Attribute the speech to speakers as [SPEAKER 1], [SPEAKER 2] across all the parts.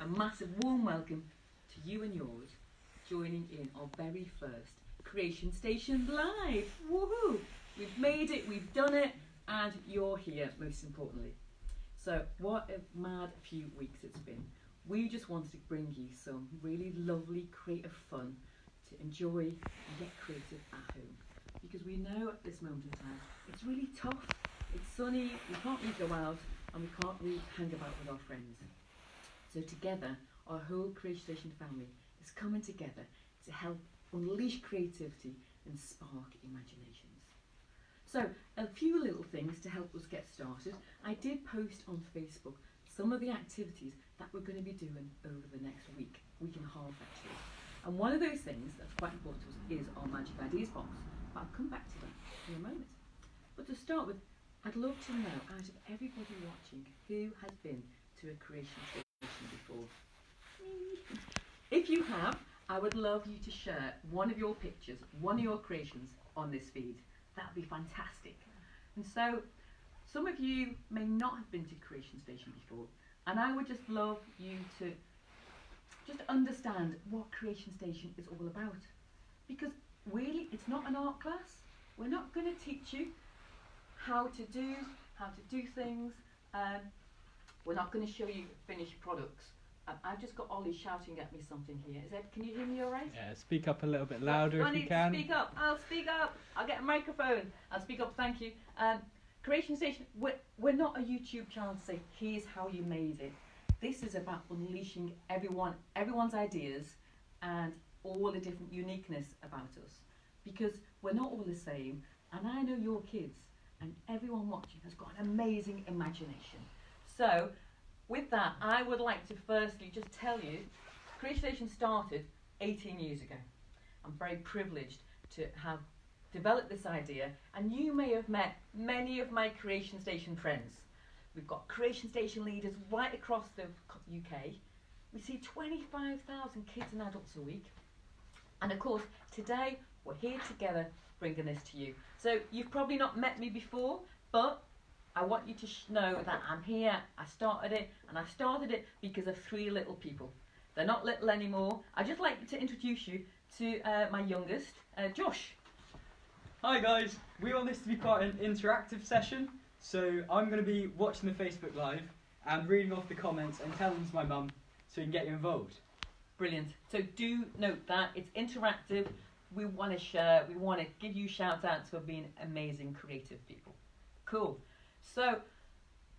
[SPEAKER 1] massive warm welcome to you and yours joining in our very first Creation Station Live. Woohoo! We've made it, we've done it, and you're here, most importantly. So what a mad few weeks it's been. We just wanted to bring you some really lovely creative fun to enjoy and get creative at home. Because we know at this moment in time, it's really tough, it's sunny, we can't really go out, and we can't really hang about with our friends. So together, our whole Creation Station family is coming together to help unleash creativity and spark imaginations. So, a few little things to help us get started. I did post on Facebook some of the activities that we're going to be doing over the next week and a half actually. And one of those things that's quite important to us is our Magic Ideas box. But I'll come back to that in a moment. But to start with, I'd love to know, out of everybody watching, who has been to a Creation Station before? Me. If you have, I would love you to share one of your pictures, one of your creations on this feed. That would be fantastic. And so, some of you may not have been to Creation Station before, and I would just love you to just understand what Creation Station is all about. Because really, it's not an art class. We're not going to teach you how to do things. We're not going to show you finished products. I've just got Ollie shouting at me something here. Can you hear me all right?
[SPEAKER 2] Yeah, speak up a little bit louder if you can.
[SPEAKER 1] Speak up. I'll speak up. I'll get a microphone. I'll speak up. Thank you. Creation Station. We're not a YouTube channel to say here's how you made it. This is about unleashing everyone's ideas and all the different uniqueness about us, because we're not all the same. And I know your kids and everyone watching has got an amazing imagination. So, with that, I would like to firstly just tell you, Creation Station started 18 years ago. I'm very privileged to have developed this idea, and you may have met many of my Creation Station friends. We've got Creation Station leaders right across the UK. We see 25,000 kids and adults a week. And of course, today we're here together bringing this to you. So you've probably not met me before, but I want you to know that I'm here. I started it because of three little people. They're not little anymore. I'd just like to introduce you to my youngest, Josh.
[SPEAKER 2] Hi guys, we want this to be quite an interactive session, so I'm going to be watching the Facebook Live and reading off the comments and telling them to my mum so we can get you involved.
[SPEAKER 1] Brilliant. So do note that it's interactive. We want to share, we want to give you shout outs for being amazing creative people. Cool. So,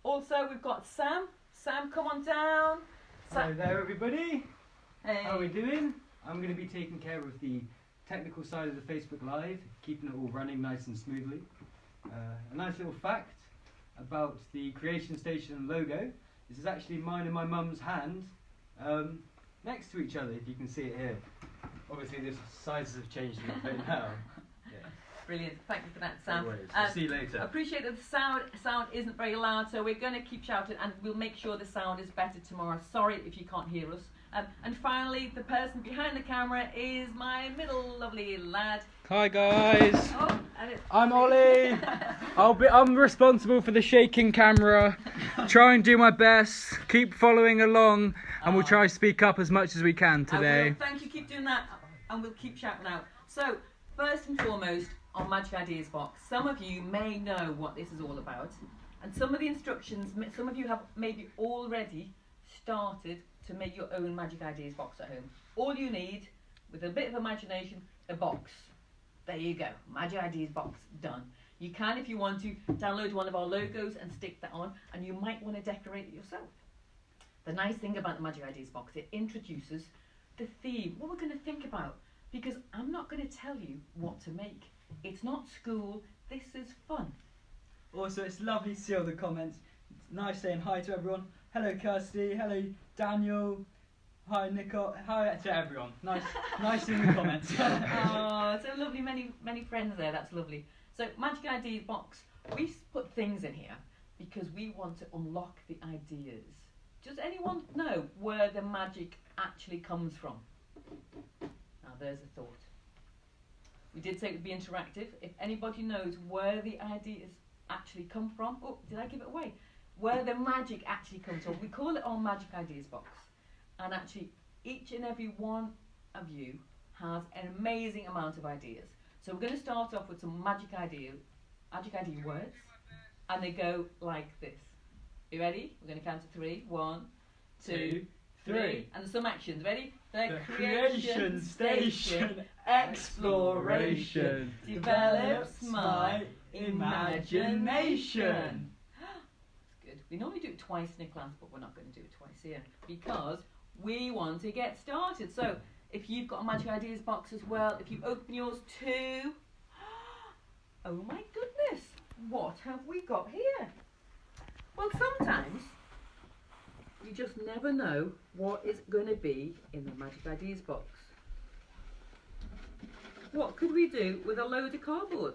[SPEAKER 1] also we've got Sam. Sam, come on down.
[SPEAKER 2] Hello there everybody.
[SPEAKER 1] Hey.
[SPEAKER 2] How are we doing? I'm going to be taking care of the technical side of the Facebook Live, keeping it all running nice and smoothly. A nice little fact about the Creation Station logo. This is actually mine and my mum's hand next to each other, if you can see it here. Obviously the sizes have changed a little bit now. Yeah.
[SPEAKER 1] Brilliant, thank you for that, Sam.
[SPEAKER 2] We'll see you later.
[SPEAKER 1] I appreciate that the sound isn't very loud, so we're going to keep shouting, and we'll make sure the sound is better tomorrow. Sorry if you can't hear us. And finally, the person behind the camera is my middle lovely lad.
[SPEAKER 2] Hi guys.
[SPEAKER 1] Oh,
[SPEAKER 2] I'm Ollie. I'm responsible for the shaking camera. Try and do my best. Keep following along, and we'll try to speak up as much as we can today.
[SPEAKER 1] Thank you. Keep doing that, and we'll keep shouting out. So, first and foremost, on Magic Ideas box, some of you may know what this is all about, and some of the instructions. Some of you have maybe already started to make your own Magic Ideas box at home. All you need, with a bit of imagination, a box. There you go, Magic Ideas box, done. You can, if you want to, download one of our logos and stick that on, and you might want to decorate it yourself. The nice thing about the Magic Ideas box, it introduces the theme, what we're going to think about, because I'm not going to tell you what to make. It's not school, this is fun.
[SPEAKER 2] Also, it's lovely to see all the comments. It's nice saying hi to everyone. Hello Kirsty, hello Daniel, hi Nico, hi to everyone. Nice seeing the comments.
[SPEAKER 1] Oh, so lovely, many friends there, that's lovely. So Magic Ideas box, we put things in here because we want to unlock the ideas. Does anyone know where the magic actually comes from? Now there's a thought. We did say it would be interactive. If anybody knows where the ideas actually come from, oh, did I give it away? Where the magic actually comes from. We call it our Magic Ideas box. And actually, each and every one of you has an amazing amount of ideas. So we're going to start off with some magic idea words, and they go like this. You ready? We're going to count to 3. 1, 2, 3. And some actions. Ready?
[SPEAKER 2] The creation station exploration
[SPEAKER 1] develops my imagination. Good. We normally do it twice in a class, but we're not going to do it twice here because we want to get started. So if you've got a magic ideas box as well, if you open yours too, oh my goodness, what have we got here? Well, sometimes you just never know what is going to be in the magic ideas box. What could we do with a load of cardboard?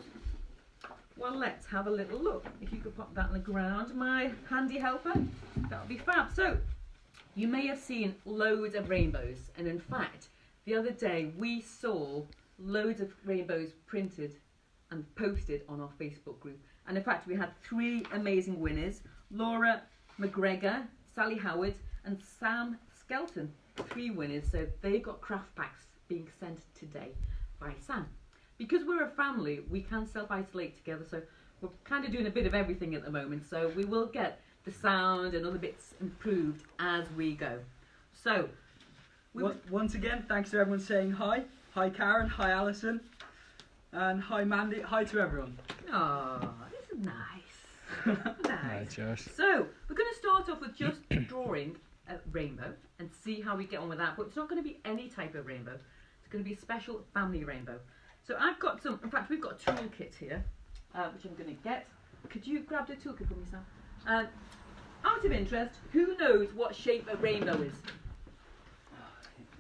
[SPEAKER 1] Well, let's have a little look. If you could pop that on the ground, my handy helper, that would be fab. So, you may have seen loads of rainbows, and in fact, the other day we saw loads of rainbows printed and posted on our Facebook group. And in fact, we had 3 amazing winners: Laura McGregor, Sally Howard, and Sam Skelton. 3 winners, so they got craft packs being sent today by Sam. Because we're a family, we can self-isolate together, so we're kind of doing a bit of everything at the moment, so we will get the sound and other bits improved as we go. So,
[SPEAKER 3] once again, thanks to everyone saying hi. Hi Karen, hi Alison, and hi Mandy, hi to everyone.
[SPEAKER 1] Oh, this is nice. Nice.
[SPEAKER 4] Hi, Josh.
[SPEAKER 1] So, we're going to start off with just drawing a rainbow and see how we get on with that, but it's not going to be any type of rainbow. It's going to be a special family rainbow. So I've got some, in fact we've got a toolkit here, which I'm going to get. Could you grab the toolkit for me, Sam? Out of interest, who knows what shape a rainbow is?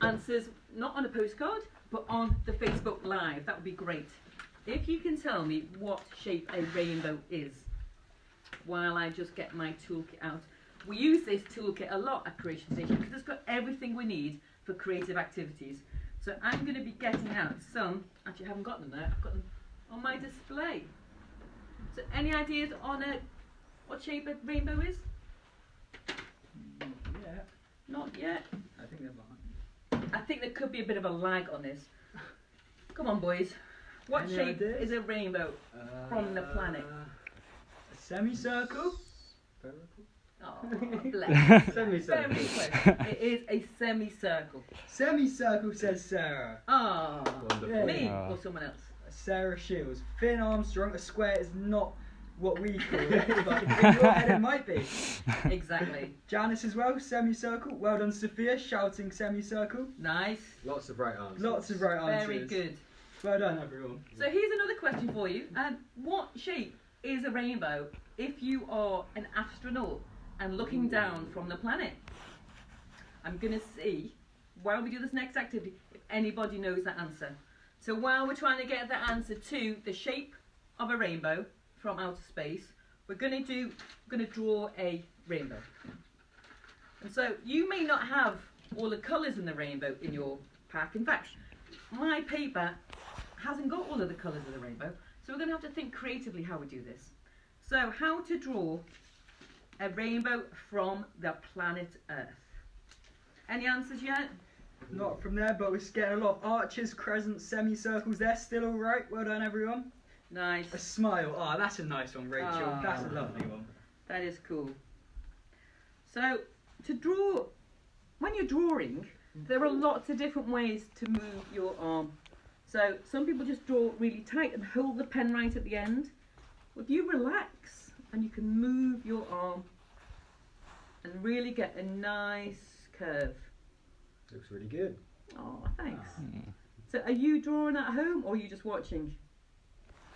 [SPEAKER 1] Answers not on a postcard, but on the Facebook Live. That would be great. If you can tell me what shape a rainbow is, while I just get my toolkit out. We use this toolkit a lot at Creation Station because it's got everything we need for creative activities. So I'm going to be getting out some, actually I haven't got them there, I've got them on my display. So any ideas on what shape a rainbow is?
[SPEAKER 3] Not yet.
[SPEAKER 1] Not yet.
[SPEAKER 3] I think they're behind.
[SPEAKER 1] I think there could be a bit of a lag on this. Come on boys. What
[SPEAKER 3] Any
[SPEAKER 1] shape
[SPEAKER 3] ideas?
[SPEAKER 1] is a rainbow from the planet?
[SPEAKER 3] A semicircle?
[SPEAKER 1] Oh, bless.
[SPEAKER 3] Semicircle.
[SPEAKER 1] Very close. It is a semicircle.
[SPEAKER 3] Semicircle, says Sarah.
[SPEAKER 1] Ah,
[SPEAKER 3] Wonderful.
[SPEAKER 1] me
[SPEAKER 4] Ah.
[SPEAKER 1] or someone else?
[SPEAKER 3] Sarah Shields. Finn Armstrong, a square is not what we call it, but in your head it might be.
[SPEAKER 1] Exactly.
[SPEAKER 3] Janice as well, semicircle. Well done, Sophia, shouting semicircle.
[SPEAKER 1] Nice.
[SPEAKER 5] Lots of right answers.
[SPEAKER 3] Lots of right answers.
[SPEAKER 1] Very good.
[SPEAKER 3] Well done, everyone.
[SPEAKER 1] So here's another question for you. What shape is a rainbow if you are an astronaut and looking down from the planet? I'm going to see, while we do this next activity, if anybody knows that answer. So while we're trying to get the answer to the shape of a rainbow from outer space, we're going to draw a rainbow. And so you may not have all the colours in the rainbow in your pack. In fact, my paper hasn't got all of the colours of the rainbow, so we're going to have to think creatively how we do this. So how to draw a rainbow from the planet Earth. Any answers yet?
[SPEAKER 3] Not from there, but we're getting a lot of arches, crescents, semicircles. They're still alright. Well done, everyone.
[SPEAKER 1] Nice.
[SPEAKER 3] A smile. Oh, that's a nice one, Rachel.
[SPEAKER 1] Ah.
[SPEAKER 3] That's a lovely one.
[SPEAKER 1] That is cool. So to draw, when you're drawing, there are lots of different ways to move your arm. So some people just draw really tight and hold the pen right at the end. If you relax and you can move your arm and really get a nice curve.
[SPEAKER 5] Looks really good.
[SPEAKER 1] Oh, thanks. So are you drawing at home or are you just watching?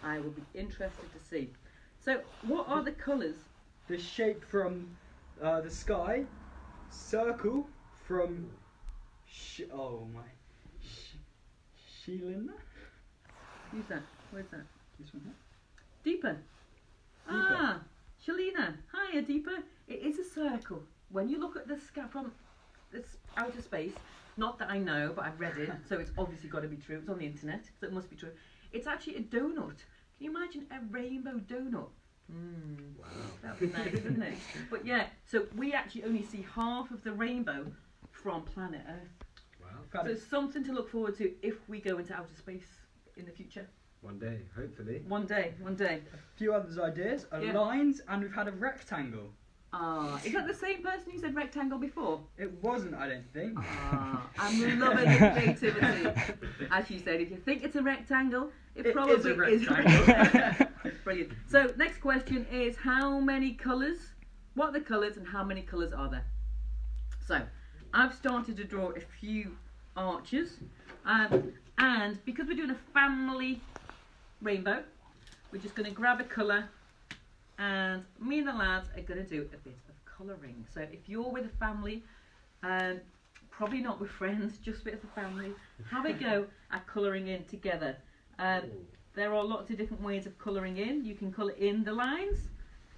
[SPEAKER 1] I will be interested to see. So what are the colours?
[SPEAKER 3] The shape from the sky, circle from Sheila.
[SPEAKER 1] Who's that? Where's that?
[SPEAKER 3] This one here.
[SPEAKER 1] Deepa. Ah, Shalina. Hiya, Deepa. It is a circle. When you look at the sky from this outer space, not that I know, but I've read it, so it's obviously got to be true. It's on the internet, so it must be true. It's actually a donut. Can you imagine a rainbow donut? That would be nice, wouldn't it? But yeah, so we actually only see half of the rainbow from planet Earth.
[SPEAKER 5] Wow.
[SPEAKER 1] So something to look forward to if we go into outer space in the future.
[SPEAKER 5] One day, hopefully.
[SPEAKER 1] One day.
[SPEAKER 3] A few other ideas are
[SPEAKER 1] Yeah.
[SPEAKER 3] lines, and we've had a rectangle.
[SPEAKER 1] Is that the same person who said rectangle before?
[SPEAKER 3] It wasn't, I don't think.
[SPEAKER 1] I'm loving the creativity. As you said, if you think it's a rectangle, it probably
[SPEAKER 3] is a
[SPEAKER 1] is.
[SPEAKER 3] rectangle.
[SPEAKER 1] Brilliant. So next question is how many colours? What are the colours and how many colours are there? So I've started to draw a few arches, and because we're doing a family rainbow, we're just going to grab a colour, and me and the lads are going to do a bit of colouring. So if you're with a family, probably not with friends, just with the family, have a go at colouring in together. There are lots of different ways of colouring in. You can colour in the lines,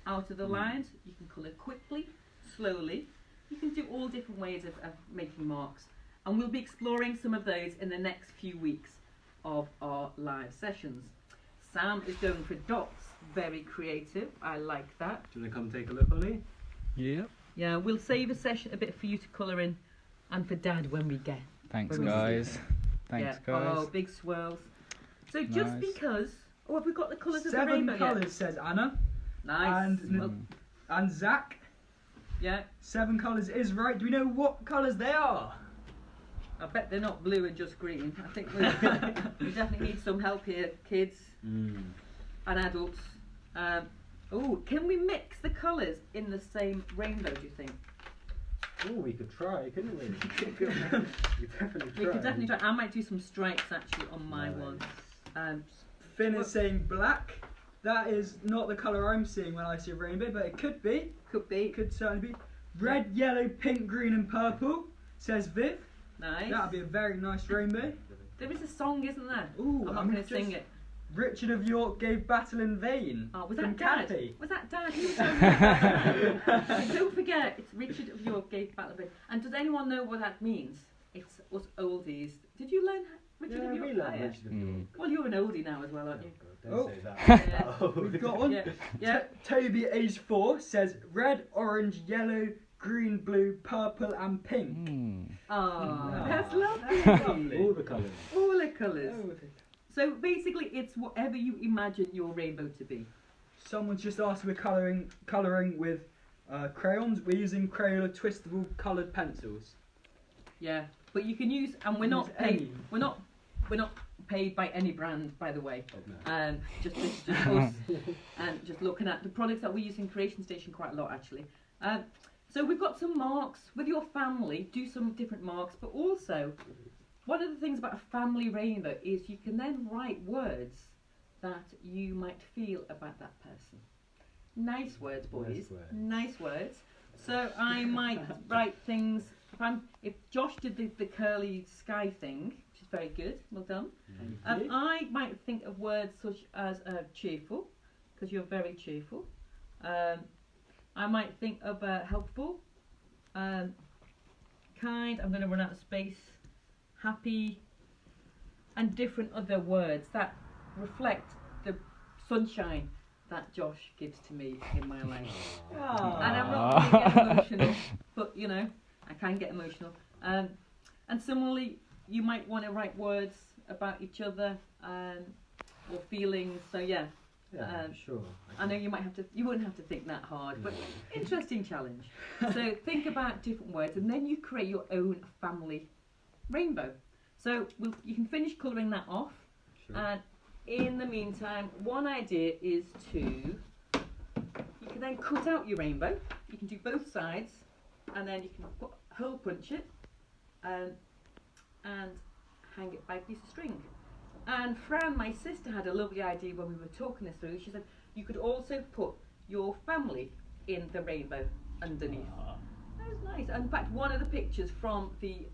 [SPEAKER 1] out of the lines, you can colour quickly, slowly. You can do all different ways of making marks. And we'll be exploring some of those in the next few weeks of our live sessions. Sam is going for dots, very creative, I like that.
[SPEAKER 5] Do you want to come take a look, Ollie?
[SPEAKER 4] Yep.
[SPEAKER 1] Yeah, we'll save a session a bit for you to colour in and for Dad when we get.
[SPEAKER 4] Thanks,
[SPEAKER 1] when we see
[SPEAKER 4] guys.
[SPEAKER 1] it.
[SPEAKER 4] Thanks,
[SPEAKER 1] Yeah.
[SPEAKER 4] guys.
[SPEAKER 1] Oh, big swirls. So just
[SPEAKER 4] Nice.
[SPEAKER 1] because, have we got the colours of the
[SPEAKER 3] 7
[SPEAKER 1] rainbow
[SPEAKER 3] colours,
[SPEAKER 1] yet?
[SPEAKER 3] says Anna.
[SPEAKER 1] Nice.
[SPEAKER 3] And,
[SPEAKER 1] Well,
[SPEAKER 3] and Zach.
[SPEAKER 1] yeah,
[SPEAKER 3] 7 colours is right. Do we know what colours they are?
[SPEAKER 1] I bet they're not blue and just green. I think we definitely need some help here, kids and adults. Can we mix the colours in the same rainbow, do you think?
[SPEAKER 5] Oh, we could try, couldn't we? We definitely
[SPEAKER 1] We could definitely try. I might do some stripes actually on my one.
[SPEAKER 3] Finn is saying black. That is not the colour I'm seeing when I see a rainbow, but it could be.
[SPEAKER 1] Could be.
[SPEAKER 3] It could certainly be. Red, yellow, pink, green and purple, says Viv.
[SPEAKER 1] Nice.
[SPEAKER 3] That would be a very nice rainbow.
[SPEAKER 1] There is a song, isn't there?
[SPEAKER 3] Ooh,
[SPEAKER 1] I'm not going to sing it.
[SPEAKER 3] Richard of York gave battle in vain.
[SPEAKER 1] Oh, was
[SPEAKER 3] from
[SPEAKER 1] that Dad?
[SPEAKER 3] Kathy.
[SPEAKER 1] Was that Dad? Who sang that? Don't forget, it's Richard of York gave battle of vain. And does anyone know what that means? It's us oldies. Did you learn Richard of York?
[SPEAKER 5] we love
[SPEAKER 1] Oh, yeah.
[SPEAKER 5] Richard of York.
[SPEAKER 1] Well, you're an oldie now as well, aren't you?
[SPEAKER 5] Don't
[SPEAKER 3] Oh.
[SPEAKER 5] say that.
[SPEAKER 1] Yeah.
[SPEAKER 5] Oh.
[SPEAKER 3] We've got one.
[SPEAKER 1] Yeah. Yeah.
[SPEAKER 3] Toby, age 4, says red, orange, yellow, green, blue, purple and pink.
[SPEAKER 1] Oh,
[SPEAKER 5] Yeah.
[SPEAKER 1] that's lovely.
[SPEAKER 5] All the colours.
[SPEAKER 1] All the colours. So basically, it's whatever you imagine your rainbow to be.
[SPEAKER 3] Someone's just asked if we're colouring with crayons. We're using Crayola twistable coloured pencils.
[SPEAKER 1] Yeah, but you can use, and we're not
[SPEAKER 3] Use
[SPEAKER 1] paid.
[SPEAKER 3] any.
[SPEAKER 1] We're not paid by any brand, by the way.
[SPEAKER 5] Oh, no.
[SPEAKER 1] Just us, and just looking at the products that we use in Creation Station quite a lot actually. So we've got some marks with your family. Do some different marks, but also one of the things about a family rainbow is you can then write words that you might feel about that person. Nice words, boys.
[SPEAKER 5] Nice words.
[SPEAKER 1] Nice words. So I might write things. If Josh did the curly sky thing, which is very good, well done. I might think of words such as cheerful, because you're very cheerful. I might think of helpful, kind. I'm going to run out of space. Happy, and different other words that reflect the sunshine that Josh gives to me in my life. And I'm not going to get emotional, but you know, I can get emotional. And similarly, you might want to write words about each other or feelings. So yeah,
[SPEAKER 5] Yeah, sure.
[SPEAKER 1] I know you wouldn't have to think that hard, but interesting challenge. So think about different words, and then you create your own family rainbow. So you can finish colouring that off,
[SPEAKER 5] Sure.
[SPEAKER 1] and in the meantime, one idea is you can then cut out your rainbow. You can do both sides, and then you can hole punch it and hang it by a piece of string. And Fran, my sister, had a lovely idea when we were talking this through. She said you could also put your family in the rainbow underneath. That was nice. In fact, one of the pictures from the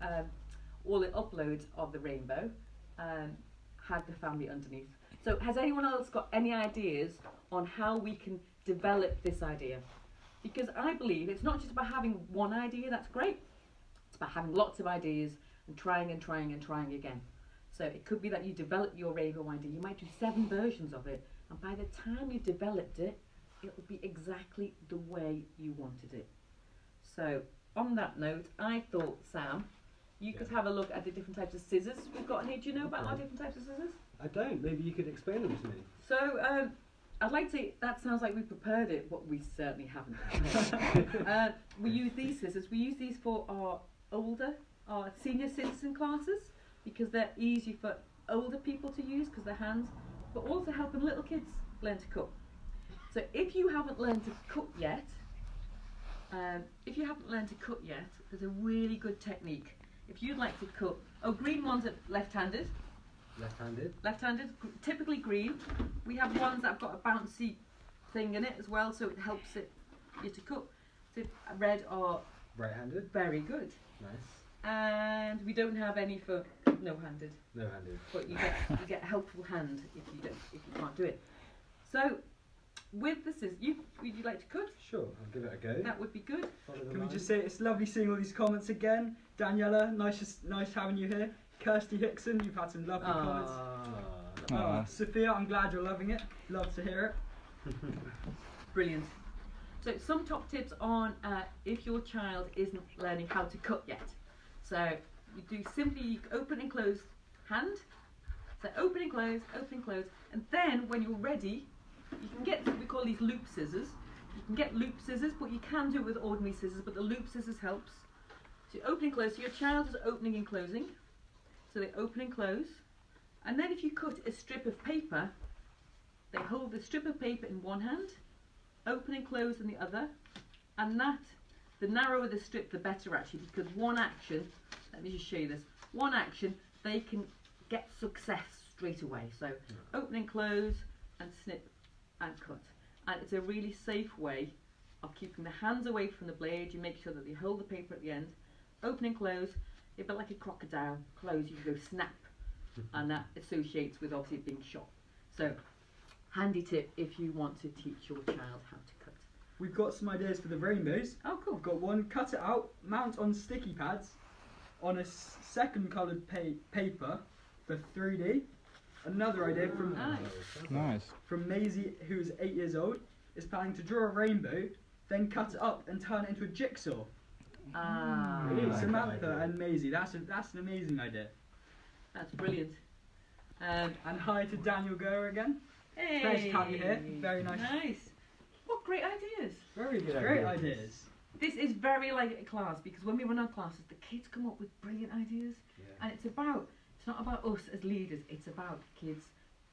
[SPEAKER 1] all the uploads of the rainbow had the family underneath. So has anyone else got any ideas on how we can develop this idea? Because I believe it's not just about having one idea, that's great. It's about having lots of ideas and trying and trying and trying again. So it could be that you develop your rainbow idea. You might do 7 versions of it, and by the time you've developed it, it will be exactly the way you wanted it. So on that note, I thought, Sam, you could have a look at the different types of scissors we've got in here. Do you know about our different types of scissors?
[SPEAKER 5] I don't. Maybe you could explain them to me.
[SPEAKER 1] So, I'd like to, that sounds like we prepared it, but we certainly haven't. We use these scissors. We use these for our senior citizen classes, because they're easy for older people to use because they're hands, but also helping little kids learn to cook. So if you haven't learned to cook yet, there's a really good technique. If you'd like to cook, green ones are left-handed. Left-handed, typically green. We have ones that have got a bouncy thing in it as well, so it helps you to cook. So red are
[SPEAKER 5] right-handed.
[SPEAKER 1] Very good.
[SPEAKER 5] Nice.
[SPEAKER 1] And we don't have any for no-handed.
[SPEAKER 5] No-handed.
[SPEAKER 1] But you get a helpful hand if you can't do it. So with the scissors, would you like to cook?
[SPEAKER 5] Sure, I'll give it a go.
[SPEAKER 1] That would be good.
[SPEAKER 3] Can we just say it's lovely seeing all these comments again? Daniela, nice having you here. Kirsty Hickson, you've had some lovely comments. Sophia, I'm glad you're loving it. Love to hear it.
[SPEAKER 1] Brilliant. So some top tips on if your child isn't learning how to cook yet. So you do simply open and close hand. So open and close, and then when you're ready, you can get what we call these loop scissors. You can get loop scissors, but you can do it with ordinary scissors, but the loop scissors helps. So you open and close, so your child is opening and closing. So they open and close. And then if you cut a strip of paper, they hold the strip of paper in one hand, open and close in the other, and the narrower the strip, the better actually, because one action, let me just show you this, one action, they can get success straight away. So open and close, and snip and cut. And it's a really safe way of keeping the hands away from the blade. You make sure that you hold the paper at the end, open and close, a bit like a crocodile, close, you can go snap, and that associates with obviously being shot. So, handy tip if you want to teach your child how to cut.
[SPEAKER 3] We've got some ideas for the rainbows.
[SPEAKER 1] Oh, cool.
[SPEAKER 3] We've got one, cut it out, mount on sticky pads, on a second coloured paper for 3D. Another idea from Maisie, who's 8 years old, is planning to draw a rainbow, then cut it up and turn it into a jigsaw.
[SPEAKER 5] Really like
[SPEAKER 3] Samantha and Maisie, that's an amazing idea.
[SPEAKER 1] That's brilliant.
[SPEAKER 3] And hi to Daniel Goer again.
[SPEAKER 1] Hey.
[SPEAKER 3] Pleasure to have you here. Very nice.
[SPEAKER 1] Nice. What great ideas.
[SPEAKER 5] Very good.
[SPEAKER 3] Great ideas.
[SPEAKER 1] This is very like a class, because when we run our classes, the kids come up with brilliant ideas.
[SPEAKER 5] Yeah.
[SPEAKER 1] And it's not about us as leaders, it's about kids.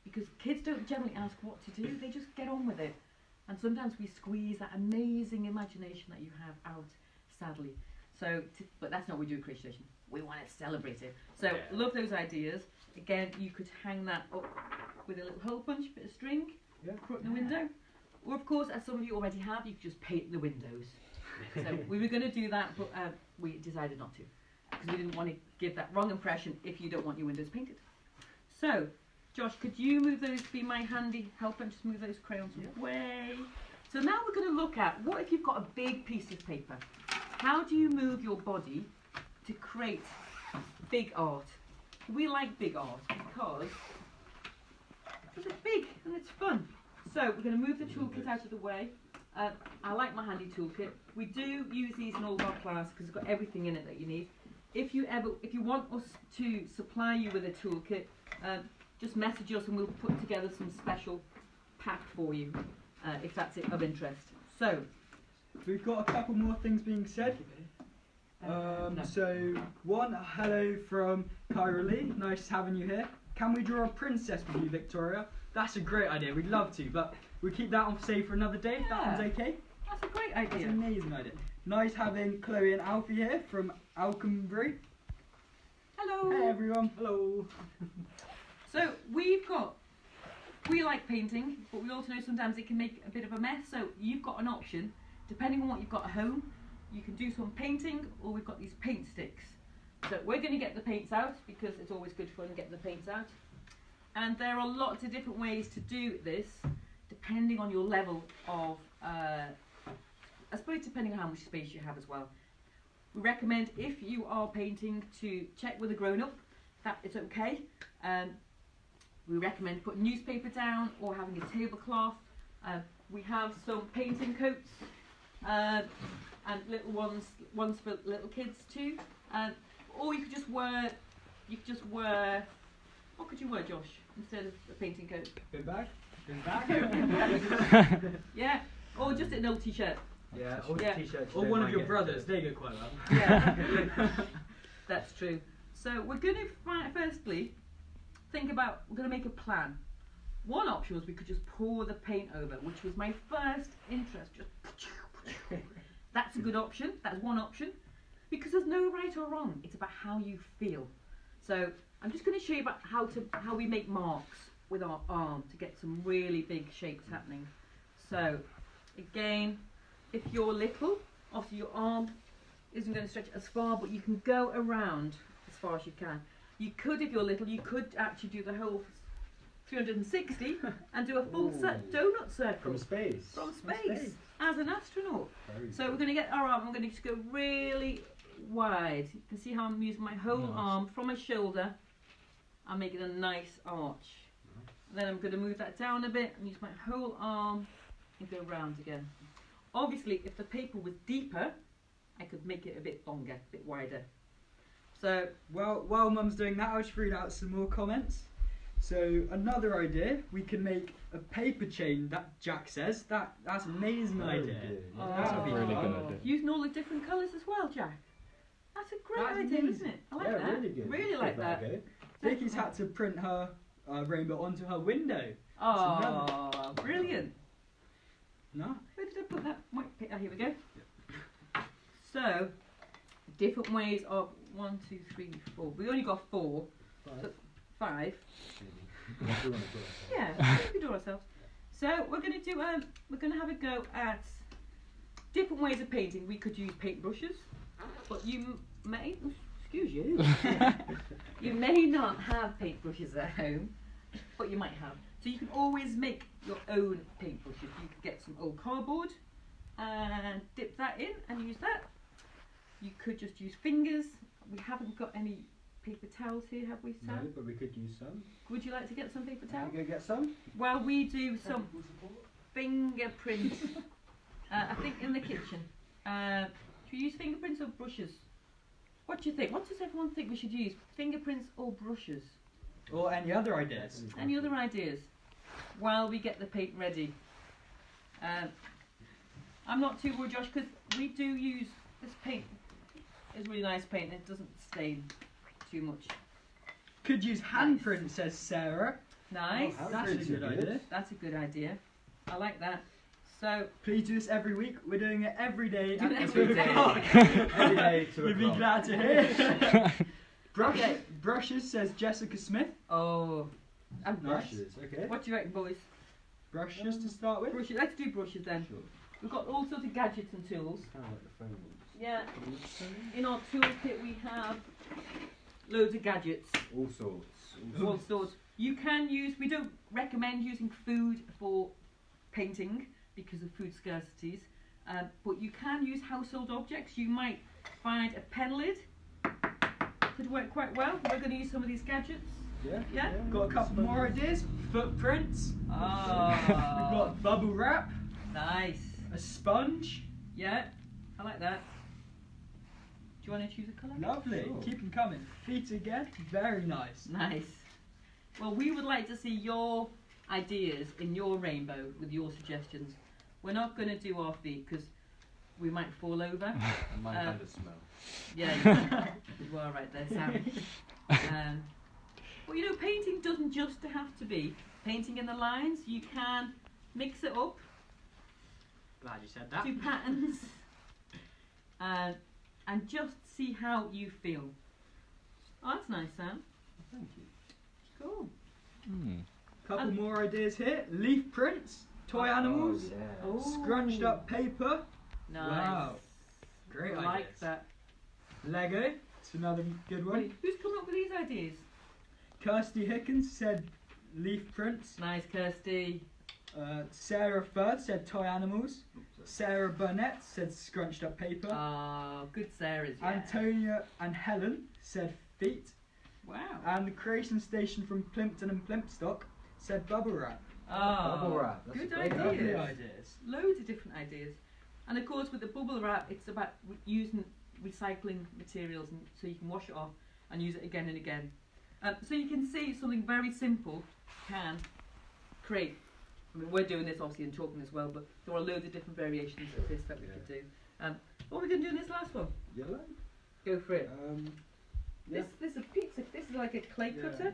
[SPEAKER 1] Because kids don't generally ask what to do, they just get on with it. And sometimes we squeeze that amazing imagination that you have out, sadly. So, but that's not what we do at Creation Station. We want to celebrate it. So, love those ideas. Again, you could hang that up with a little hole punch, bit of string, put in the window. Or, of course, as some of you already have, you could just paint the windows. So, we were going to do that, but we decided not to. Because we didn't want to give that wrong impression if you don't want your windows painted. So, Josh, could you move those, be my handy helper, and just move those crayons away? So now we're going to look at, what if you've got a big piece of paper? How do you move your body to create big art? We like big art because it's big and it's fun. So we're going to move the toolkit out of the way. I like my handy toolkit. We do use these in all of our class because it's got everything in it that you need. If you want us to supply you with a toolkit, just message us and we'll put together some special pack for you if that's of interest. So
[SPEAKER 3] we've got a couple more things being said. So one, hello from Kyra Lee, nice having you here. Can we draw a princess with you, Victoria? That's a great idea, we'd love to, but we'll keep that on say for another day, if that one's okay.
[SPEAKER 1] That's a great idea.
[SPEAKER 3] That's an amazing idea. Nice having Chloe and Alfie here from Alconbury.
[SPEAKER 1] Hello.
[SPEAKER 3] Hey everyone. Hello.
[SPEAKER 1] So we like painting, but we also know sometimes it can make a bit of a mess, so you've got an option. Depending on what you've got at home, you can do some painting, or we've got these paint sticks. So we're going to get the paints out, because it's always good fun getting the paints out. And there are lots of different ways to do this, depending on your level of, I suppose depending on how much space you have as well. We recommend, if you are painting, to check with a grown-up that it's okay. We recommend putting newspaper down or having a tablecloth. We have some painting coats and little ones for little kids too. Or you could just wear. What could you wear, Josh, instead of a painting coat?
[SPEAKER 3] Bin bag.
[SPEAKER 1] Yeah, or just an old t-shirt.
[SPEAKER 5] Yeah, all
[SPEAKER 1] Yeah.
[SPEAKER 5] the t-shirts.
[SPEAKER 3] Or one of your brothers. They go quite well.
[SPEAKER 1] Yeah, that's true. So we're going to firstly think about. We're going to make a plan. One option was we could just pour the paint over, which was my first interest. Just that's a good option. That's one option, because there's no right or wrong. It's about how you feel. So I'm just going to show you about how we make marks with our arm to get some really big shapes happening. So again, if you're little, obviously your arm isn't going to stretch as far, but you can go around as far as you can. You could, if you're little, you could actually do the whole 360 and do a full donut circle
[SPEAKER 5] From space.
[SPEAKER 1] from space as an astronaut. So we're going to get our arm, I'm going to just go really wide. You can see how I'm using my whole arm from my shoulder and make it a nice arch. Then I'm going to move that down a bit and use my whole arm and go round again. Obviously, if the paper was deeper, I could make it a bit longer, a bit wider. So,
[SPEAKER 3] While Mum's doing that, I'll just read out some more comments. So another idea, we can make a paper chain that Jack says. That's an amazing idea.
[SPEAKER 5] That's
[SPEAKER 3] a
[SPEAKER 4] really good idea.
[SPEAKER 1] Using all the different colours as well, Jack. That's a great
[SPEAKER 3] That's
[SPEAKER 1] idea,
[SPEAKER 3] amazing.
[SPEAKER 1] isn't it? I like
[SPEAKER 5] Yeah,
[SPEAKER 1] that.
[SPEAKER 5] really good.
[SPEAKER 1] Really like that.
[SPEAKER 5] Okay.
[SPEAKER 3] Vicky's had to print her rainbow onto her window.
[SPEAKER 1] Oh, brilliant.
[SPEAKER 3] No?
[SPEAKER 1] Where did I put that white paper? Oh, here we go. So, different ways of 1, 2, 3, 4. We only got 4. So 5. Yeah, we can do ourselves. So we're going to do. We're going to have a go at different ways of painting. We could use paintbrushes, but you may. Excuse you. You may not have paintbrushes at home, but you might have. So you can always make your own paintbrushes. You could get some old cardboard and dip that in and use that. You could just use fingers. We haven't got any paper towels here, have we, Sam?
[SPEAKER 5] No, but we could use some.
[SPEAKER 1] Would you like to get some paper towels?
[SPEAKER 5] Can you go get some?
[SPEAKER 1] Well, we do some fingerprint. I think in the kitchen. Do you use fingerprints or brushes? What do you think? What does everyone think we should use? Fingerprints or brushes?
[SPEAKER 3] Or any other ideas?
[SPEAKER 1] Any other ideas? While we get the paint ready. I'm not too worried, Josh, because we do use this paint. It's really nice paint. It doesn't stain too much.
[SPEAKER 3] Could use handprint, says Sarah.
[SPEAKER 1] Nice.
[SPEAKER 5] Oh,
[SPEAKER 3] That's a good idea.
[SPEAKER 1] That's a good idea. I like that. So
[SPEAKER 3] Please do this every week. We're doing it every day.
[SPEAKER 1] Do it
[SPEAKER 3] at
[SPEAKER 1] every
[SPEAKER 3] 2
[SPEAKER 1] day.
[SPEAKER 3] o'clock.
[SPEAKER 5] Every day, 2
[SPEAKER 3] You'd be
[SPEAKER 5] o'clock.
[SPEAKER 3] glad to hear.
[SPEAKER 1] Okay.
[SPEAKER 3] Brushes, says Jessica Smith.
[SPEAKER 1] oh, and brush.
[SPEAKER 5] Brushes, okay.
[SPEAKER 1] What do you reckon, boys?
[SPEAKER 3] Brushes to start with.
[SPEAKER 1] Brushes. Let's do brushes then.
[SPEAKER 5] Sure.
[SPEAKER 1] We've got all sorts of gadgets and tools.
[SPEAKER 5] Kind of like the phone ones.
[SPEAKER 1] Yeah. In our toolkit we have loads of gadgets.
[SPEAKER 5] All sorts.
[SPEAKER 1] All sorts. You can use. We don't recommend using food for painting because of food scarcities. But you can use household objects. You might find a pen lid. Could work quite well. We're going to use some of these gadgets.
[SPEAKER 5] Yeah.
[SPEAKER 1] Yeah?
[SPEAKER 3] Got a couple more ideas. Footprints. We've
[SPEAKER 1] Ah,
[SPEAKER 3] got bubble wrap.
[SPEAKER 1] nice.
[SPEAKER 3] A sponge.
[SPEAKER 1] Yeah, I like that. Do you want to choose a colour?
[SPEAKER 3] Lovely.
[SPEAKER 5] Sure.
[SPEAKER 3] Keep them coming. Feet again. Very nice.
[SPEAKER 1] Nice. Well, we would like to see your ideas in your rainbow with your suggestions. We're not going to do our feet because we might fall over.
[SPEAKER 5] And mine kind of smell.
[SPEAKER 1] Yeah, you are right there, Sam. Well, you know, painting doesn't just have to be painting in the lines. You can mix it up,
[SPEAKER 3] Glad you said that.
[SPEAKER 1] do patterns, and just see how you feel. Oh, that's nice, Sam.
[SPEAKER 5] Thank you.
[SPEAKER 1] Cool.
[SPEAKER 3] Couple more ideas here. Leaf prints. Toy animals.
[SPEAKER 5] Oh, yeah.
[SPEAKER 1] Oh.
[SPEAKER 3] Scrunched up paper.
[SPEAKER 1] Nice.
[SPEAKER 3] Wow. Great
[SPEAKER 1] I
[SPEAKER 3] ideas.
[SPEAKER 1] like that.
[SPEAKER 3] Lego. It's another good one.
[SPEAKER 1] Wait, who's come up with these ideas?
[SPEAKER 3] Kirsty Hickens said leaf prints.
[SPEAKER 1] Nice, Kirsty.
[SPEAKER 3] Sarah Firth said toy animals. Sarah Burnett said scrunched up paper.
[SPEAKER 1] Oh, good Sarah's. Yeah.
[SPEAKER 3] Antonia and Helen said feet.
[SPEAKER 1] Wow.
[SPEAKER 3] And the creation station from Plimpton and Plimpstock said bubble wrap.
[SPEAKER 1] Oh,
[SPEAKER 5] Bubble wrap. That's
[SPEAKER 1] good
[SPEAKER 5] a great
[SPEAKER 1] ideas.
[SPEAKER 3] Lovely
[SPEAKER 5] idea.
[SPEAKER 3] ideas.
[SPEAKER 1] Loads of different ideas. And of course with the bubble wrap, it's about using recycling materials, and so you can wash it off and use it again and again. So you can see something very simple can create. I mean, we're doing this obviously and talking as well, but there are loads of different variations of this that we could do. What are we going to do in this last one?
[SPEAKER 5] Yellow?
[SPEAKER 1] Go for it.
[SPEAKER 5] Yeah.
[SPEAKER 1] This is a pizza. This is like a clay cutter.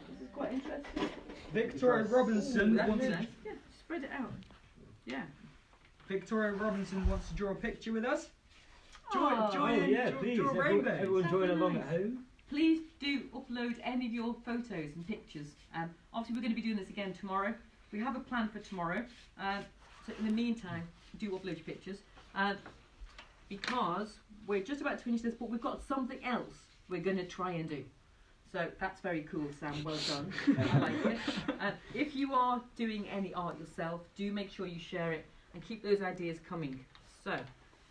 [SPEAKER 1] This is quite interesting.
[SPEAKER 3] Victoria Robinson
[SPEAKER 1] That's
[SPEAKER 3] wants
[SPEAKER 1] nice. Yeah, spread it out. Yeah.
[SPEAKER 3] Victoria Robinson wants to draw a picture with us.
[SPEAKER 1] Oh,
[SPEAKER 5] Please,
[SPEAKER 3] draw a rainbow.
[SPEAKER 5] everyone join
[SPEAKER 1] That'd be
[SPEAKER 5] along
[SPEAKER 1] nice.
[SPEAKER 5] at home.
[SPEAKER 1] Please do upload any of your photos and pictures. Obviously, we're going to be doing this again tomorrow. We have a plan for tomorrow. So in the meantime, do upload your pictures. Because we're just about to finish this, but we've got something else we're going to try and do. So that's very cool, Sam. Well done. I like it. If you are doing any art yourself, do make sure you share it and keep those ideas coming. So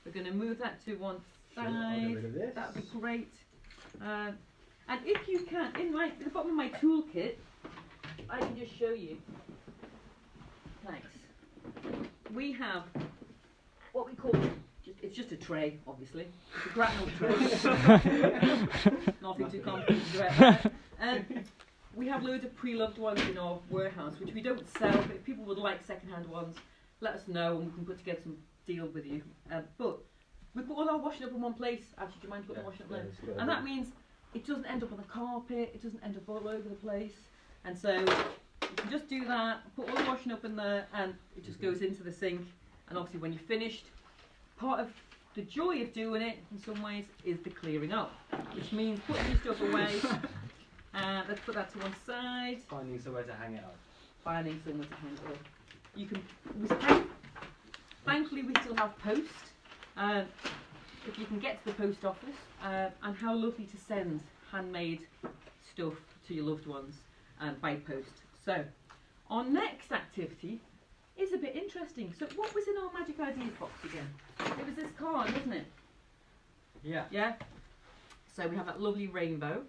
[SPEAKER 1] we're going to move that to one
[SPEAKER 5] Sure, I'll get
[SPEAKER 1] side.
[SPEAKER 5] rid of this.
[SPEAKER 1] That would be great. And if you can, at the bottom of my toolkit, I can just show you. Thanks. We have what we call, it's just a tray, obviously. It's a grapnel tray. Nothing too complicated. We have loads of pre-loved ones in our warehouse, which we don't sell, but if people would like second-hand ones, let us know and we can put together some deal with you. But we put all our washing up in one place. Actually, do you mind putting the washing up there? And that means it doesn't end up on the carpet, it doesn't end up all over the place. And so you can just do that, put all the washing up in there, and it just goes into the sink. And obviously when you're finished, part of the joy of doing it in some ways is the clearing up, which means putting your stuff away. Let's put that to one side.
[SPEAKER 5] Finding somewhere to hang it up.
[SPEAKER 1] Finding somewhere to hang it up. You can. Thankfully, we still have post. If you can get to the post office, and how lovely to send handmade stuff to your loved ones by post. So, our next activity is a bit interesting. So, what was in our Magic Ideas box again? It was this card, wasn't it?
[SPEAKER 3] Yeah.
[SPEAKER 1] Yeah. So we have that lovely rainbow.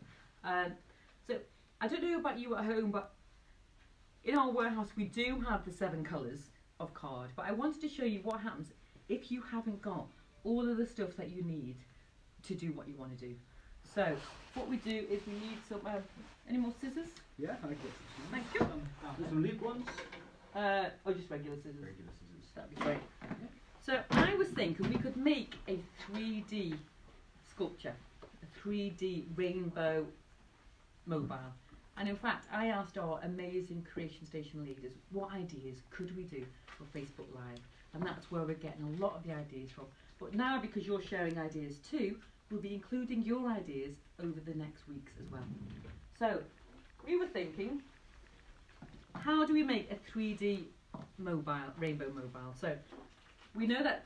[SPEAKER 1] So I don't know about you at home, but in our warehouse we do have the 7 colours of card. But I wanted to show you what happens if you haven't got all of the stuff that you need to do what you want to do. So what we do is we need some. Any more scissors?
[SPEAKER 5] Yeah, I get it.
[SPEAKER 1] Thank you.
[SPEAKER 5] Some loop ones?
[SPEAKER 1] Or just regular scissors.
[SPEAKER 5] Regular scissors.
[SPEAKER 1] That'd be great. So I was thinking we could make a 3D sculpture, a 3D rainbow mobile. And in fact, I asked our amazing Creation Station leaders what ideas could we do for Facebook Live, and that's where we're getting a lot of the ideas from. But now, because you're sharing ideas too, we'll be including your ideas over the next weeks as well. So we were thinking, how do we make a 3D rainbow mobile? So we know that,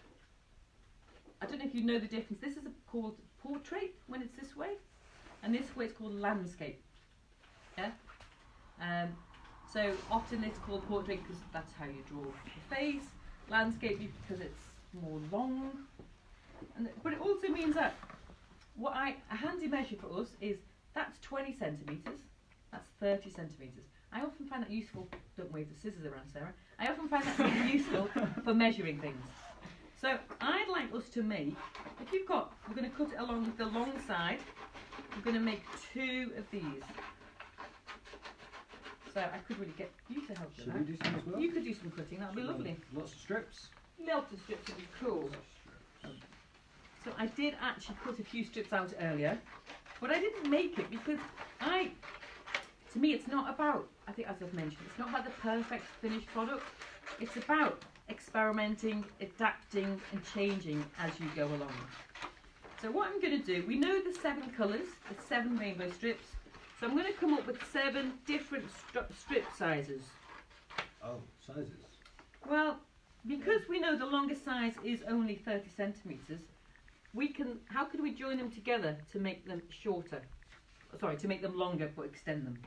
[SPEAKER 1] I don't know if you know the difference, this is called portrait when it's this way, and this way it's called landscape. Yeah. So often it's called portrait because that's how you draw the face. Landscape because it's more long. But it also means that a handy measure for us is that's 20 centimetres, that's 30 centimetres. I often find that useful. Don't wave the scissors around, Sarah. I often find that really useful for measuring things. So I'd like us to make, we're going to cut it along with the long side. We're going to make 2 of these. So I could really get you to help with that.
[SPEAKER 5] Should we do some as well?
[SPEAKER 1] You could do some cutting, that would be lovely.
[SPEAKER 5] Lots of strips.
[SPEAKER 1] Lots of strips would be cool. So I did actually cut a few strips out earlier, but I didn't make it because to me it's not about, I think as I've mentioned, it's not about the perfect finished product. It's about experimenting, adapting and changing as you go along. So what I'm going to do, we know the 7 colours, the 7 rainbow strips. So I'm going to come up with 7 different strip sizes.
[SPEAKER 5] Oh, sizes.
[SPEAKER 1] Well, because we know the longest size is only 30 centimetres, how can we join them together to make them shorter? Sorry, to make them longer but extend them.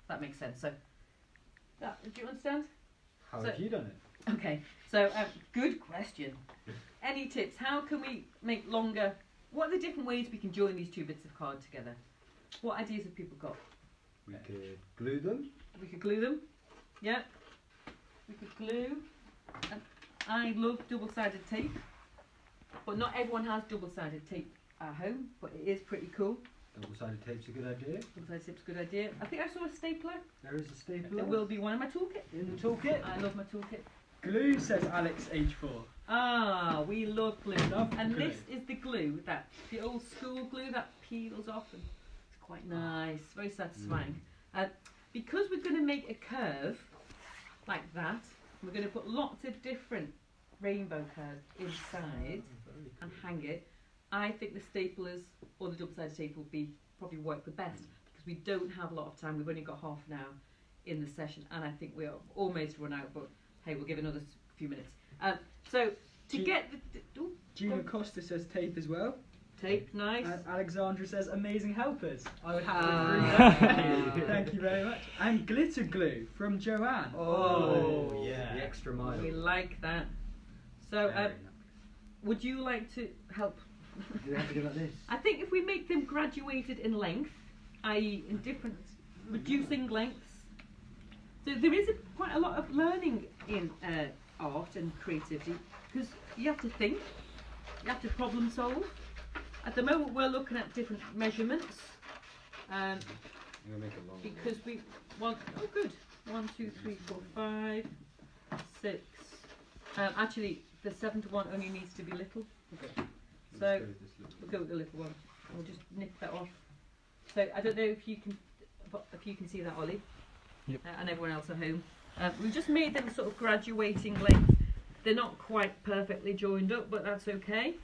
[SPEAKER 1] That makes sense. So, do you understand?
[SPEAKER 5] How have you done it?
[SPEAKER 1] Okay, so good question. Any tips? How can we make longer? What are the different ways we can join these 2 bits of card together? What ideas have people got?
[SPEAKER 5] We could glue them.
[SPEAKER 1] We could glue them. Yeah. We could glue. I love double-sided tape, but not everyone has double-sided tape at home, but it is pretty cool.
[SPEAKER 5] Double-sided tape's a good idea.
[SPEAKER 1] Double-sided tape's a good idea. I think I saw a stapler.
[SPEAKER 5] There is a stapler.
[SPEAKER 1] There will be one in my toolkit.
[SPEAKER 5] In the toolkit.
[SPEAKER 1] I love my toolkit.
[SPEAKER 3] Glue, says Alex, age 4.
[SPEAKER 1] Ah, we love glue.
[SPEAKER 3] Love
[SPEAKER 1] And
[SPEAKER 3] glue.
[SPEAKER 1] this is the glue, the old school glue that peels off, and it's quite nice, very satisfying. Because we're going to make a curve like that, we're going to put lots of different rainbow curves inside and hang it. I think the staplers or the double-sided tape will probably work the best, because we don't have a lot of time. We've only got half an hour in the session, and I think we're almost run out, but hey, we'll give another few minutes. So to get the
[SPEAKER 3] Gina Costa says tape as well.
[SPEAKER 1] tape, nice.
[SPEAKER 3] And Alexandra says amazing helpers. I would happily
[SPEAKER 1] Ah.
[SPEAKER 3] agree with that. Thank you very much. And glitter glue from Joanne.
[SPEAKER 1] Oh,
[SPEAKER 5] yeah. The extra mile.
[SPEAKER 1] We like that. So,
[SPEAKER 5] Very nice.
[SPEAKER 1] would you like to help?
[SPEAKER 5] Do we have to do like this?
[SPEAKER 1] I think if we make them graduated in length, i.e. in different, reducing lengths. So there is quite a lot of learning in art and creativity, because you have to think, you have to problem solve. At the moment we're looking at different measurements,
[SPEAKER 5] I'm gonna make it long.
[SPEAKER 1] because we want, oh good, 1, 2, 3, 4, 5, 6. Actually the 7 to 1 only needs to be little. Okay. So we'll go with the little one. We'll just nip that off. So I don't know if you can see that, Ollie.
[SPEAKER 4] Yep.
[SPEAKER 1] And everyone else at home. We've just made them sort of graduating length. They're not quite perfectly joined up, but that's okay.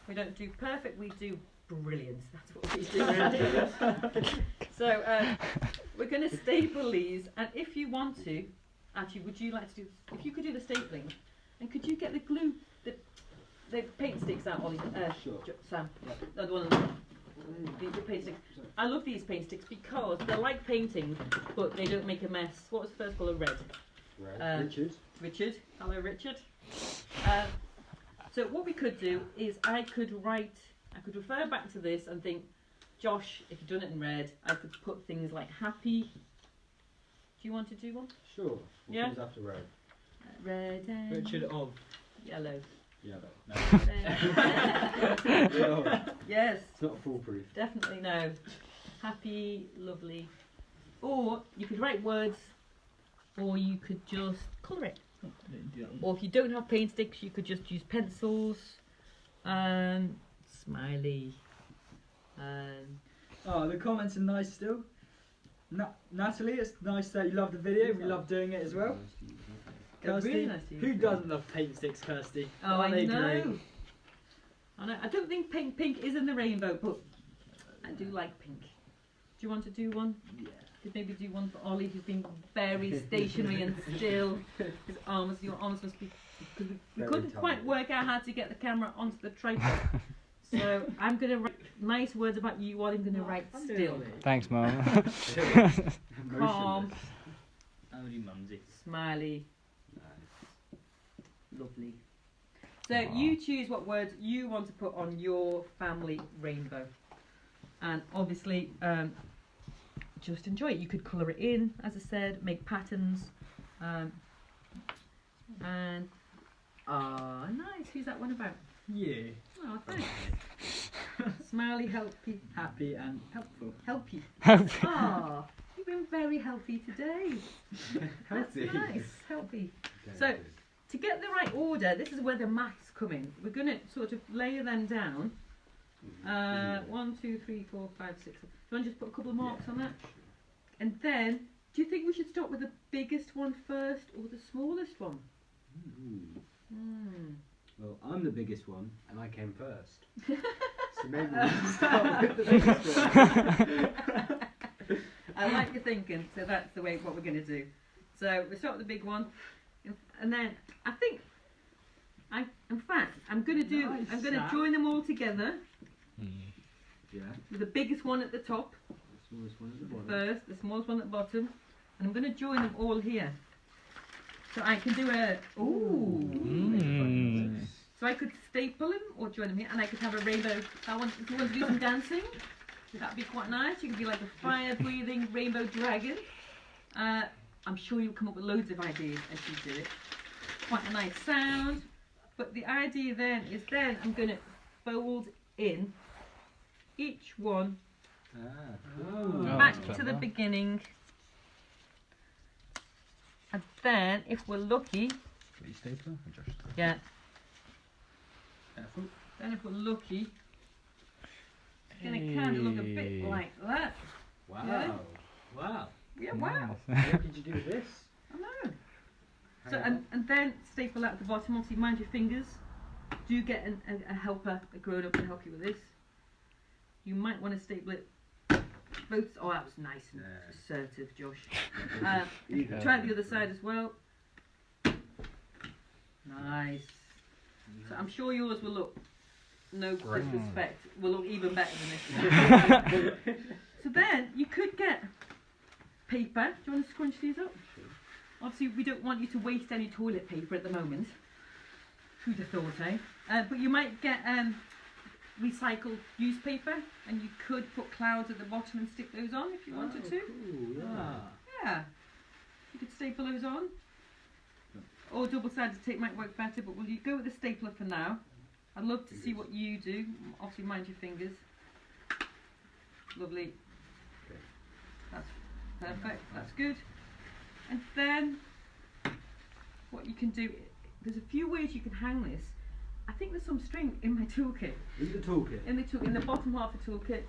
[SPEAKER 1] We don't do perfect, we do brilliant. That's what we do. So we're going to staple these, and if you want to, actually, would you like to do? If you could do the stapling, and could you get the glue, the paint sticks out, Ollie?
[SPEAKER 5] Sure.
[SPEAKER 1] Sam, the one. The paint sticks. I love these paint sticks because they're like painting, but they don't make a mess. What was the first colour? Red.
[SPEAKER 5] Right. Richard.
[SPEAKER 1] Richard. Hello, Richard. So what we could do is I could refer back to this and think, Josh, if you've done it in red, I could put things like happy. Do you want to do one?
[SPEAKER 5] Sure. What
[SPEAKER 1] Yeah.
[SPEAKER 5] comes after red?
[SPEAKER 1] Red and
[SPEAKER 3] Richard of.
[SPEAKER 1] yellow.
[SPEAKER 5] Yeah, no.
[SPEAKER 1] Red. Yes.
[SPEAKER 5] It's not foolproof.
[SPEAKER 1] Definitely no. Happy, lovely. Or you could write words, or you could just colour it. Or if you don't have paint sticks, you could just use pencils. Smiley.
[SPEAKER 3] Oh, the comments are nice still. Natalie, it's nice that you love the video. We love doing it as well.
[SPEAKER 1] They're
[SPEAKER 3] Kirsty,
[SPEAKER 1] really nice to use.
[SPEAKER 3] who doesn't love paint sticks, Kirsty?
[SPEAKER 1] Oh,
[SPEAKER 3] Aren't
[SPEAKER 1] I
[SPEAKER 3] they
[SPEAKER 1] know.
[SPEAKER 3] great?
[SPEAKER 1] I know. I don't think pink is in the rainbow, but I do like pink. Do you want to do one?
[SPEAKER 3] Yeah.
[SPEAKER 1] Could maybe do one for Ollie, who's been very stationary and still. Your arms must be. We
[SPEAKER 5] Very
[SPEAKER 1] couldn't quite
[SPEAKER 5] tired.
[SPEAKER 1] work out how to get the camera onto the tripod. So I'm going to write nice words about you while I'm going to write still.
[SPEAKER 4] Thanks, Mum.
[SPEAKER 1] Calm,
[SPEAKER 3] Only mumsy.
[SPEAKER 1] smiley, lovely. So you choose what words you want to put on your family rainbow. And obviously, just enjoy it. You could colour it in, as I said, make patterns. And, nice. Who's that one about?
[SPEAKER 3] Yeah.
[SPEAKER 1] Oh, thanks. Smiley, helpy,
[SPEAKER 3] Happy and helpful.
[SPEAKER 1] helpy. Ah, you've been very healthy today. That's nice, healthy. So, to get the right order, this is where the maths come in. We're going to sort of layer them down. 1, 2, 3, 4, 5, 6. Do you want to just put a couple of marks on that? And then, do you think we should start with the biggest one first or the smallest one?
[SPEAKER 5] Well, I'm the biggest one, and I came first. So maybe we should start with the biggest one.
[SPEAKER 1] I like your thinking, so that's the way what we're going to do. So we start with the big one, and then I think, in fact, I'm going to join them all together
[SPEAKER 5] Yeah.
[SPEAKER 1] with the biggest one at the top
[SPEAKER 5] The smallest one at the bottom.
[SPEAKER 1] first, the smallest one at the bottom, and I'm going to join them all here. So I can do a So I could staple them or join them here, and I could have a rainbow. If you want to do some dancing, that'd be quite nice. You could be like a fire-breathing rainbow dragon. I'm sure you'll come up with loads of ideas as you do it. Quite a nice sound. But the idea then is I'm going to fold in each one back to the beginning. And then, if we're lucky, yeah. Then if we're lucky, it's going to kind of look a bit like that.
[SPEAKER 5] Wow.
[SPEAKER 1] Yeah.
[SPEAKER 5] Wow.
[SPEAKER 1] Yeah, wow.
[SPEAKER 5] What did you do with this?
[SPEAKER 1] I know. So and then staple out at the bottom. Obviously, mind your fingers. Do get a helper, a grown up to help you with this. You might want to staple it both. Oh, that was nice and assertive, Josh. Try it the other side as well. Nice. So I'm sure yours will look, no disrespect, will look even better than this. So then you could get paper. Do you want to scrunch these up? Obviously, we don't want you to waste any toilet paper at the moment. Who'd have thought, eh? But you might get recycled newspaper, and you could put clouds at the bottom and stick those on if you wanted to.
[SPEAKER 5] Cool,
[SPEAKER 1] Yeah. You could staple those on. Or double-sided tape might work better, but will you go with the stapler for now? I'd love to see what you do. Obviously, mind your fingers. Lovely. That's perfect. That's good. And then, what you can do, there's a few ways you can hang this. I think there's some string in my toolkit.
[SPEAKER 5] In the toolkit?
[SPEAKER 1] In the bottom half of the toolkit.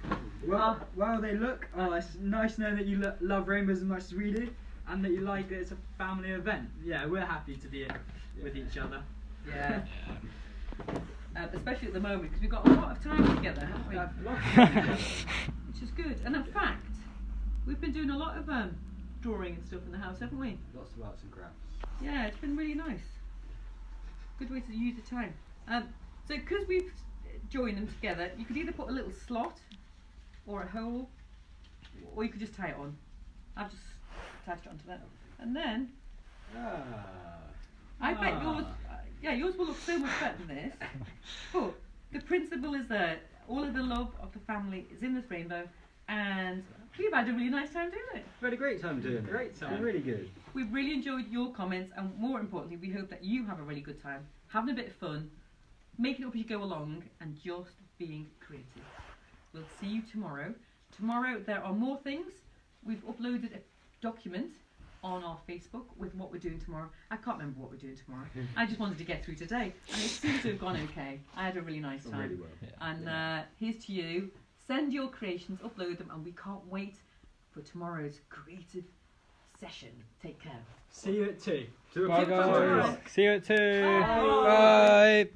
[SPEAKER 3] Well, they look. Oh, it's nice knowing that you love rainbows as much as we do, and that you like that it's a family event. Yeah, we're happy to be with each other.
[SPEAKER 1] Yeah. Especially at the moment, because we've got a lot of time together, haven't we? Which is good. And in fact, we've been doing a lot of drawing and stuff in the house, haven't we?
[SPEAKER 5] Lots of arts and crafts.
[SPEAKER 1] Yeah, it's been really nice. Good way to use the time. So because we've joined them together, you could either put a little slot or a hole, or you could just tie it on. I've just attached it onto that. And then, I bet yours will look so much better than this. But the principle is that all of the love of the family is in this rainbow, and we've had a really nice time doing it.
[SPEAKER 5] We had a great time doing it.
[SPEAKER 3] Great time.
[SPEAKER 5] It's been really good.
[SPEAKER 1] We've really enjoyed your comments, and more importantly, we hope that you have a really good time, having a bit of fun, making it up as you go along, and just being creative. We'll see you tomorrow. Tomorrow there are more things. We've uploaded a document on our Facebook with what we're doing tomorrow. I can't remember what we're doing tomorrow. I just wanted to get through today, and it seems to have gone okay. I had a really nice time.
[SPEAKER 5] Really well.
[SPEAKER 1] And here's to you. Send your creations, upload them, and we can't wait for tomorrow's creative session. Take care.
[SPEAKER 3] See you at 2.
[SPEAKER 2] Bye,
[SPEAKER 1] Bye,
[SPEAKER 2] guys.
[SPEAKER 1] guys.
[SPEAKER 4] See you at 2.
[SPEAKER 1] Bye.
[SPEAKER 4] Bye.